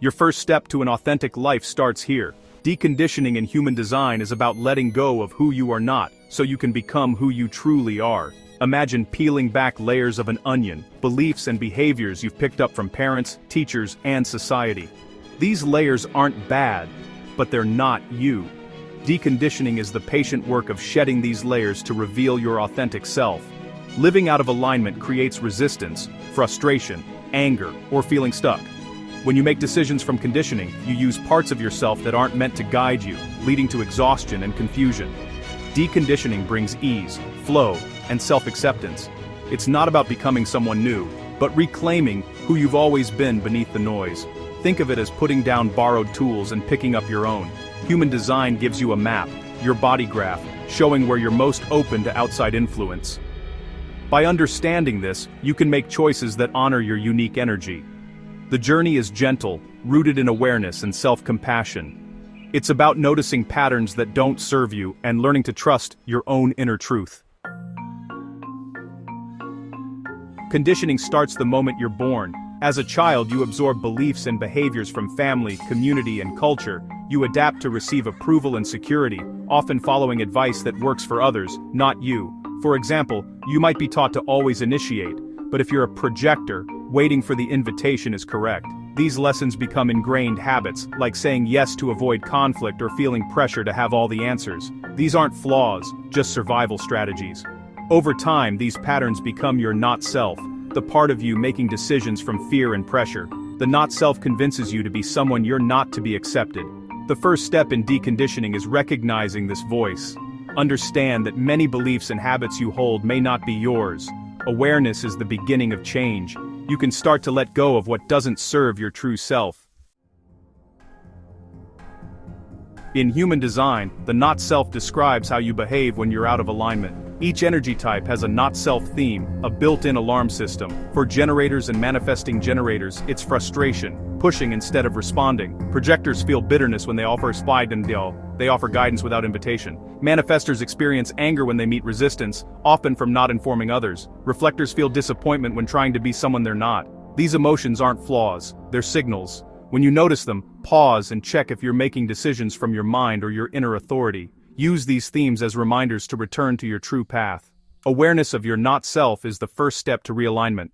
Your first step to an authentic life starts here. Deconditioning in human design is about letting go of who you are not, so you can become who you truly are. Imagine peeling back layers of an onion, beliefs and behaviors you've picked up from parents, teachers, and society. These layers aren't bad, but they're not you. Deconditioning is the patient work of shedding these layers to reveal your authentic self. Living out of alignment creates resistance, frustration, anger, or feeling stuck. When you make decisions from conditioning, you use parts of yourself that aren't meant to guide you, leading to exhaustion and confusion. Deconditioning brings ease, flow, and self-acceptance. It's not about becoming someone new, but reclaiming who you've always been beneath the noise. Think of it as putting down borrowed tools and picking up your own. Human design gives you a map, your body graph, showing where you're most open to outside influence. By understanding this, you can make choices that honor your unique energy. The journey is gentle, rooted in awareness and self-compassion. It's about noticing patterns that don't serve you and learning to trust your own inner truth. Conditioning starts the moment you're born. As a child, you absorb beliefs and behaviors from family, community, and culture. You adapt to receive approval and security, often following advice that works for others, not you. For example, you might be taught to always initiate, but if you're a projector, waiting for the invitation is correct. These lessons become ingrained habits, like saying yes to avoid conflict or feeling pressure to have all the answers. These aren't flaws, just survival strategies. Over time, these patterns become your not self, the part of you making decisions from fear and pressure. The not self convinces you to be someone you're not to be accepted. The first step in deconditioning is recognizing this voice. Understand that many beliefs and habits you hold may not be yours. Awareness is the beginning of change. You can start to let go of what doesn't serve your true self. In human design, the not-self describes how you behave when you're out of alignment. Each energy type has a not-self theme, a built-in alarm system. For generators and manifesting generators, it's frustration, pushing instead of responding. Projectors feel bitterness when they offer they offer guidance without invitation. Manifestors experience anger when they meet resistance, often from not informing others. Reflectors feel disappointment when trying to be someone they're not. These emotions aren't flaws, they're signals. When you notice them, pause and check if you're making decisions from your mind or your inner authority. Use these themes as reminders to return to your true path. Awareness of your not-self is the first step to realignment.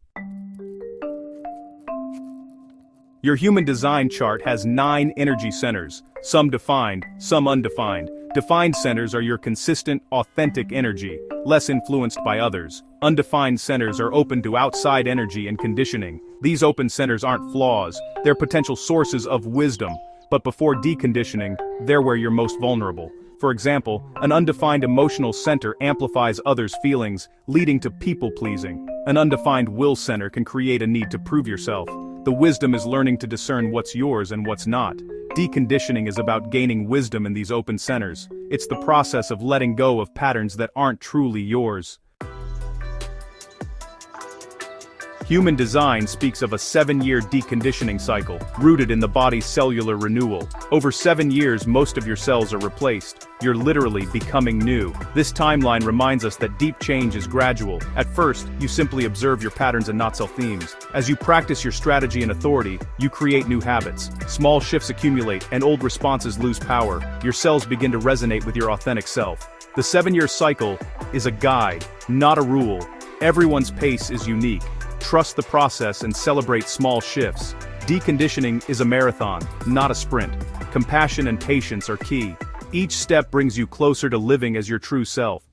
Your human design chart has 9 energy centers, some defined, some undefined. Defined centers are your consistent, authentic energy, less influenced by others. Undefined centers are open to outside energy and conditioning. These open centers aren't flaws, they're potential sources of wisdom. But before deconditioning, they're where you're most vulnerable. For example, an undefined emotional center amplifies others' feelings, leading to people-pleasing. An undefined will center can create a need to prove yourself. The wisdom is learning to discern what's yours and what's not. Deconditioning is about gaining wisdom in these open centers. It's the process of letting go of patterns that aren't truly yours. Human design speaks of a 7-year deconditioning cycle, rooted in the body's cellular renewal. Over 7 years, most of your cells are replaced. You're literally becoming new. This timeline reminds us that deep change is gradual. At first, you simply observe your patterns and not-self themes. As you practice your strategy and authority, you create new habits. Small shifts accumulate, and old responses lose power. Your cells begin to resonate with your authentic self. The 7-year cycle is a guide, not a rule. Everyone's pace is unique. Trust the process and celebrate small shifts. Deconditioning is a marathon, not a sprint. Compassion and patience are key. Each step brings you closer to living as your true self.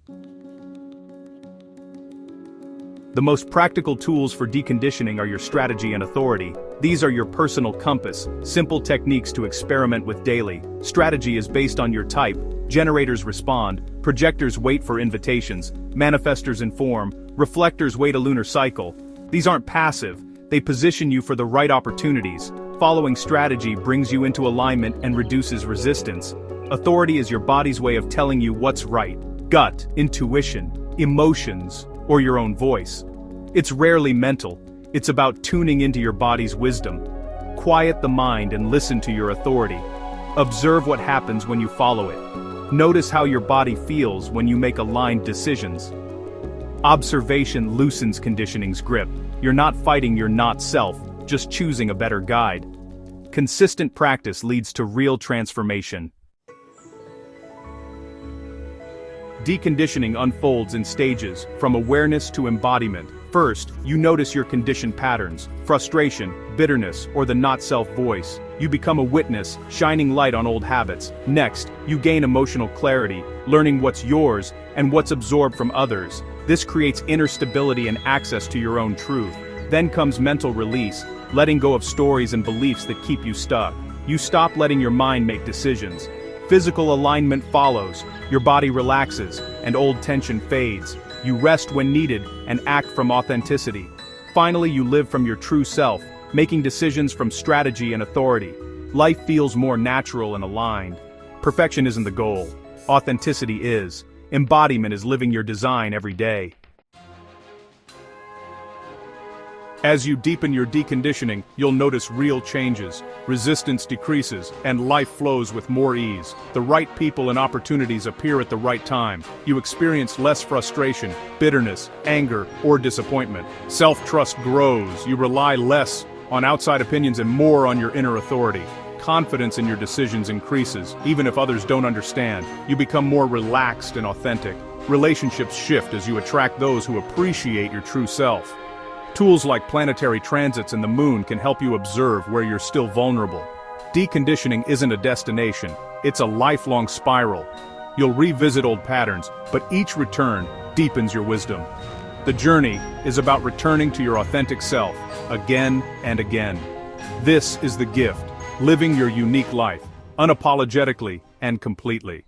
The most practical tools for deconditioning are your strategy and authority. These are your personal compass, simple techniques to experiment with daily. Strategy is based on your type. Generators respond, projectors wait for invitations, manifestors inform, reflectors wait a lunar cycle. These aren't passive, they position you for the right opportunities. Following strategy brings you into alignment and reduces resistance. Authority is your body's way of telling you what's right. Gut, intuition, emotions, or your own voice. It's rarely mental, it's about tuning into your body's wisdom. Quiet the mind and listen to your authority. Observe what happens when you follow it. Notice how your body feels when you make aligned decisions. Observation loosens conditioning's grip. You're not fighting your not-self, just choosing a better guide. Consistent practice leads to real transformation. Deconditioning unfolds in stages, from awareness to embodiment. First, you notice your conditioned patterns, frustration, bitterness, or the not-self voice. You become a witness, shining light on old habits. Next, you gain emotional clarity, learning what's yours and what's absorbed from others. This creates inner stability and access to your own truth. Then comes mental release, letting go of stories and beliefs that keep you stuck. You stop letting your mind make decisions. Physical alignment follows, your body relaxes, and old tension fades. You rest when needed and act from authenticity. Finally, you live from your true self, making decisions from strategy and authority. Life feels more natural and aligned. Perfection isn't the goal. Authenticity is. Embodiment is living your design every day. As you deepen your deconditioning, you'll notice real changes. Resistance decreases, and life flows with more ease. The right people and opportunities appear at the right time. You experience less frustration, bitterness, anger, or disappointment. Self-trust grows. You rely less on outside opinions and more on your inner authority. Confidence in your decisions increases, even if others don't understand. You become more relaxed and authentic. Relationships shift as you attract those who appreciate your true self. Tools like planetary transits and the moon can help you observe where you're still vulnerable. Deconditioning isn't a destination, it's a lifelong spiral. You'll revisit old patterns, but each return deepens your wisdom. The journey is about returning to your authentic self, again and again. This is the gift, living your unique life, unapologetically and completely.